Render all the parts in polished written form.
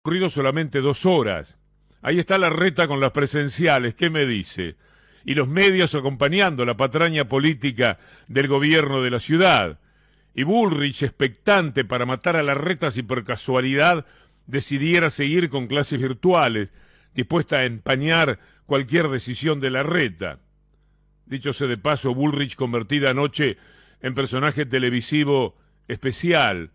ocurrido solamente 2 horas. Ahí está Larreta con las presenciales, ¿qué me dice? Y los medios acompañando la patraña política del gobierno de la ciudad. Y Bullrich expectante para matar a Larreta si por casualidad decidiera seguir con clases virtuales, dispuesta a empañar cualquier decisión de Larreta. Dicho sea de paso, Bullrich convertida anoche en personaje televisivo especial.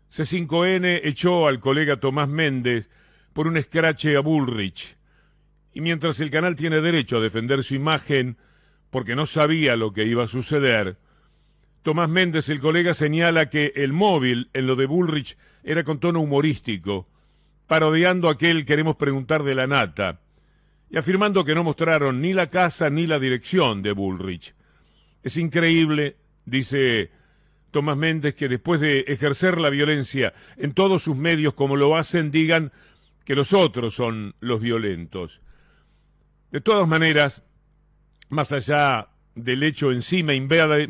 C5N echó al colega Tomás Méndez por un escrache a Bullrich. Y mientras el canal tiene derecho a defender su imagen porque no sabía lo que iba a suceder, Tomás Méndez, el colega, señala que el móvil en lo de Bullrich era con tono humorístico, parodiando aquel queremos preguntar de la nata, y afirmando que no mostraron ni la casa ni la dirección de Bullrich. Es increíble, dice Tomás Méndez, que después de ejercer la violencia en todos sus medios como lo hacen, digan que los otros son los violentos. De todas maneras, más allá del hecho en sí, me invade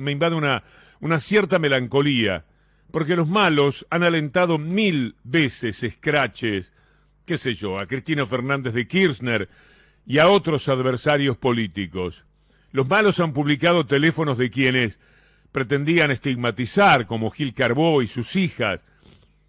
una cierta melancolía, porque los malos han alentado 1000 veces escraches, qué sé yo, a Cristina Fernández de Kirchner y a otros adversarios políticos. Los malos han publicado teléfonos de quienes pretendían estigmatizar, como Gil Carbó y sus hijas,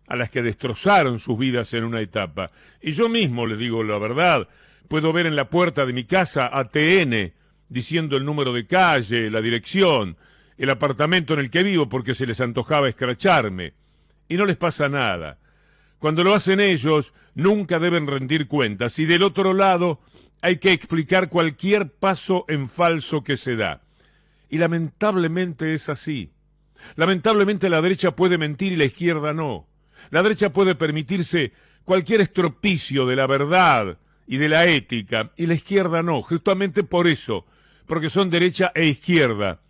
a las que destrozaron sus vidas en una etapa. Y yo mismo, les digo la verdad, puedo ver en la puerta de mi casa ATN diciendo el número de calle, la dirección, el apartamento en el que vivo porque se les antojaba escracharme. Y no les pasa nada. Cuando lo hacen ellos, nunca deben rendir cuentas. Y del otro lado, hay que explicar cualquier paso en falso que se da. Y lamentablemente es así. Lamentablemente la derecha puede mentir y la izquierda no. La derecha puede permitirse cualquier estropicio de la verdad y de la ética, y la izquierda no, justamente por eso, porque son derecha e izquierda.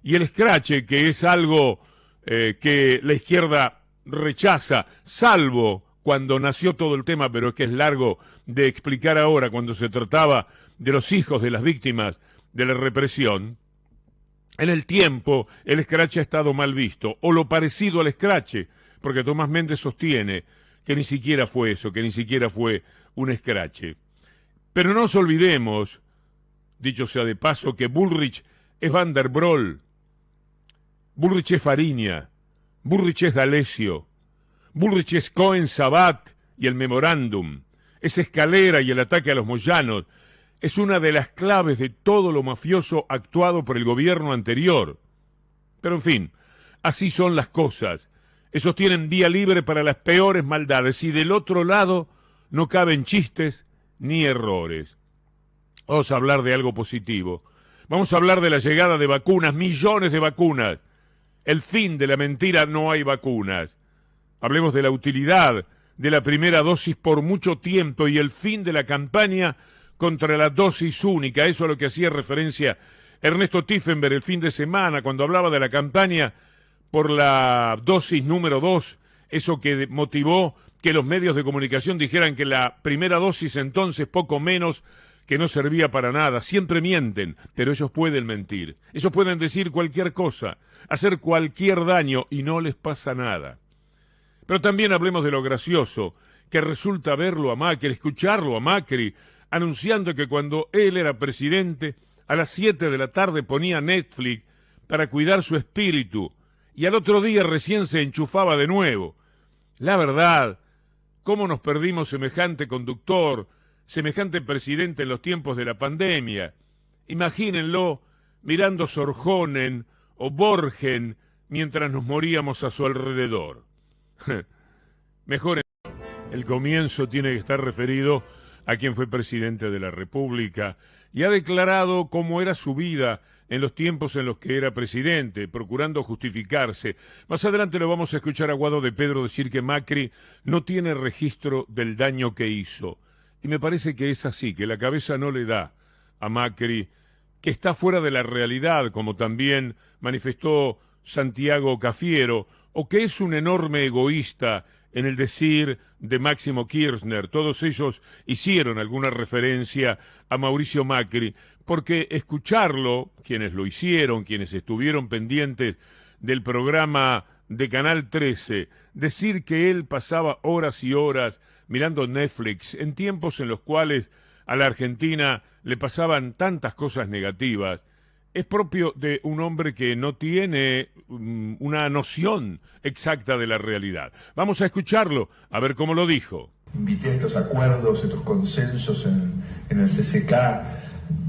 Y el escrache, que es algo que la izquierda rechaza, salvo cuando nació todo el tema, pero es que es largo de explicar ahora, cuando se trataba de los hijos de las víctimas de la represión, en el tiempo el escrache ha estado mal visto, o lo parecido al escrache, porque Tomás Méndez sostiene que ni siquiera fue eso, que ni siquiera fue un escrache. Pero no nos olvidemos, dicho sea de paso, que Bullrich es Van der Broel, Bullrich es Fariña, Bullrich es D'Alessio, Bullrich es Cohen Sabat y el memorándum, es Escalera y el ataque a los Moyanos, es una de las claves de todo lo mafioso actuado por el gobierno anterior. Pero en fin, así son las cosas. Esos tienen vía libre para las peores maldades y del otro lado no caben chistes ni errores. Vamos a hablar de algo positivo. Vamos a hablar de la llegada de vacunas, millones de vacunas. El fin de la mentira, no hay vacunas. Hablemos de la utilidad de la primera dosis por mucho tiempo y el fin de la campaña contra la dosis única. Eso a lo que hacía referencia Ernesto Tiefenberg el fin de semana cuando hablaba de la campaña por la dosis número 2, eso que motivó que los medios de comunicación dijeran que la primera dosis entonces poco menos que no servía para nada. Siempre mienten, pero ellos pueden mentir. Ellos pueden decir cualquier cosa, hacer cualquier daño y no les pasa nada. Pero también hablemos de lo gracioso, que resulta verlo a Macri, escucharlo a Macri, anunciando que cuando él era presidente, a las 7 de la tarde ponía Netflix para cuidar su espíritu, y al otro día recién se enchufaba de nuevo. La verdad, ¿cómo nos perdimos semejante conductor, semejante presidente en los tiempos de la pandemia? Imagínenlo mirando Sorjonen o Borgen mientras nos moríamos a su alrededor. Mejor el comienzo tiene que estar referido a quien fue presidente de la República y ha declarado cómo era su vida en los tiempos en los que era presidente, procurando justificarse. Más adelante lo vamos a escuchar a Guado de Pedro decir que Macri no tiene registro del daño que hizo. Y me parece que es así, que la cabeza no le da a Macri, que está fuera de la realidad, como también manifestó Santiago Cafiero, o que es un enorme egoísta en el decir de Máximo Kirchner. Todos ellos hicieron alguna referencia a Mauricio Macri, porque escucharlo, quienes lo hicieron, quienes estuvieron pendientes del programa de Canal 13, decir que él pasaba horas y horas mirando Netflix, en tiempos en los cuales a la Argentina le pasaban tantas cosas negativas, es propio de un hombre que no tiene una noción exacta de la realidad. Vamos a escucharlo, a ver cómo lo dijo. Invité a estos acuerdos, estos consensos en el CCK.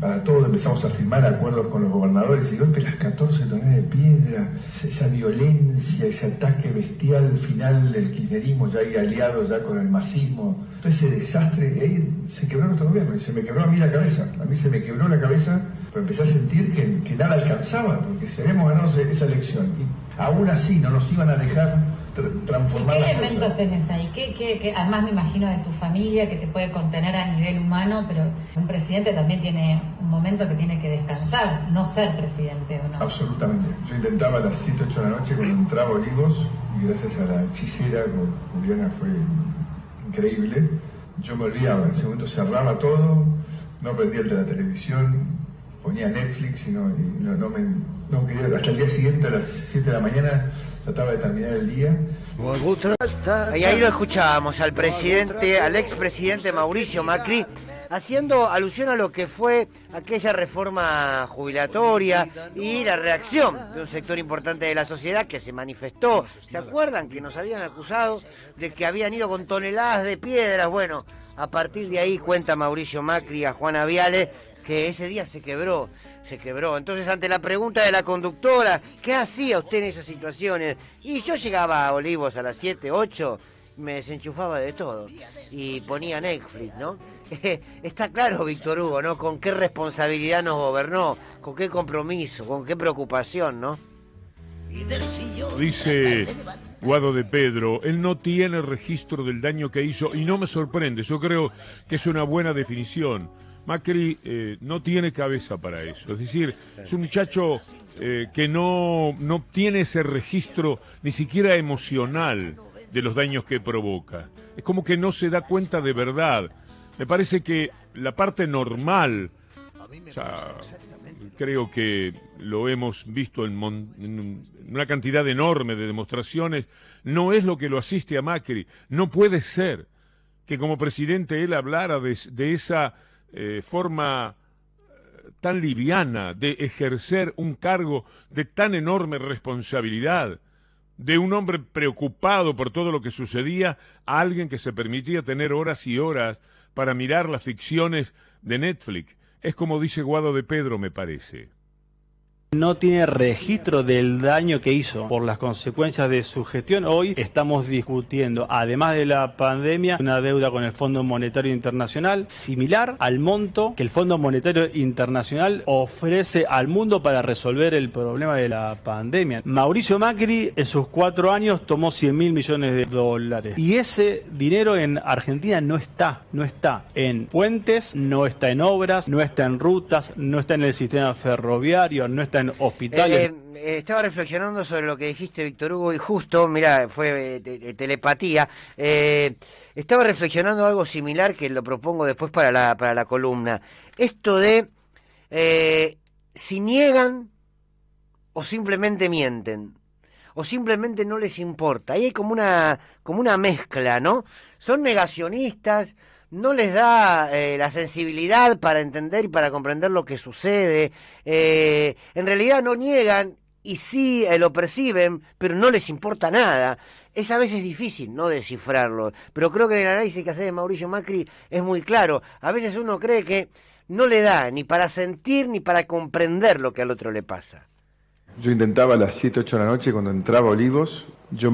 Para todo empezamos a firmar acuerdos con los gobernadores y de golpe las 14 toneladas de piedra, esa violencia, ese ataque bestial final del kirchnerismo, ya ahí aliado ya con el masismo, todo ese desastre, y ahí se quebró nuestro gobierno y se me quebró a mí la cabeza. A mí se me quebró la cabeza, pues empecé a sentir que nada alcanzaba, porque si habíamos ganado esa elección y aún así no nos iban a dejar transformar. ¿Y qué elementos tenés ahí? ¿Qué, además me imagino de tu familia, que te puede contener a nivel humano, pero un presidente también tiene un momento que tiene que descansar, no ser presidente, ¿o no? Absolutamente. Yo intentaba a las 7, 8 de la noche cuando entraba Olivos, y gracias a la hechicera, Juliana, fue increíble. Yo me olvidaba, en ese momento cerraba todo, no prendía la televisión, ponía Netflix y no quería, hasta el día siguiente a las 7 de la mañana trataba de terminar el día. Y ahí lo escuchábamos al presidente, al expresidente Mauricio Macri, haciendo alusión a lo que fue aquella reforma jubilatoria y la reacción de un sector importante de la sociedad que se manifestó. ¿Se acuerdan que nos habían acusado de que habían ido con toneladas de piedras? Bueno, a partir de ahí cuenta Mauricio Macri a Juana Viale que ese día se quebró. Entonces, ante la pregunta de la conductora, ¿qué hacía usted en esas situaciones? Y yo llegaba a Olivos a las 7, 8, me desenchufaba de todo y ponía Netflix, ¿no? Está claro, Víctor Hugo, ¿no? Con qué responsabilidad nos gobernó, con qué compromiso, con qué preocupación, ¿no? Dice Guado de Pedro, él no tiene registro del daño que hizo y no me sorprende, yo creo que es una buena definición. Macri no tiene cabeza para eso, es decir, es un muchacho que no tiene ese registro ni siquiera emocional de los daños que provoca. Es como que no se da cuenta de verdad. Me parece que la parte normal, o sea, creo que lo hemos visto en una cantidad enorme de demostraciones, no es lo que lo asiste a Macri. No puede ser que como presidente él hablara de esa forma tan liviana de ejercer un cargo de tan enorme responsabilidad, de un hombre preocupado por todo lo que sucedía a alguien que se permitía tener horas y horas para mirar las ficciones de Netflix. Es como dice Guado de Pedro, me parece. No tiene registro del daño que hizo por las consecuencias de su gestión. Hoy estamos discutiendo, además de la pandemia, una deuda con el Fondo Monetario Internacional similar al monto que el Fondo Monetario Internacional ofrece al mundo para resolver el problema de la pandemia. Mauricio Macri en sus 4 años tomó 100.000 millones de dólares y ese dinero en Argentina no está en puentes, no está en obras, no está en rutas, no está en el sistema ferroviario, no está en hospitales. Estaba reflexionando sobre lo que dijiste, Víctor Hugo, y justo, mirá, fue telepatía. Estaba reflexionando algo similar que lo propongo después para la columna. Esto de si niegan o simplemente mienten, o simplemente no les importa. Ahí hay como una mezcla, ¿no? Son negacionistas, no les da la sensibilidad para entender y para comprender lo que sucede. En realidad no niegan y sí lo perciben, pero no les importa nada. Es a veces difícil no descifrarlo, pero creo que en el análisis que hace de Mauricio Macri es muy claro. A veces uno cree que no le da ni para sentir ni para comprender lo que al otro le pasa. Yo intentaba a las 7, 8 de la noche cuando entraba Olivos, yo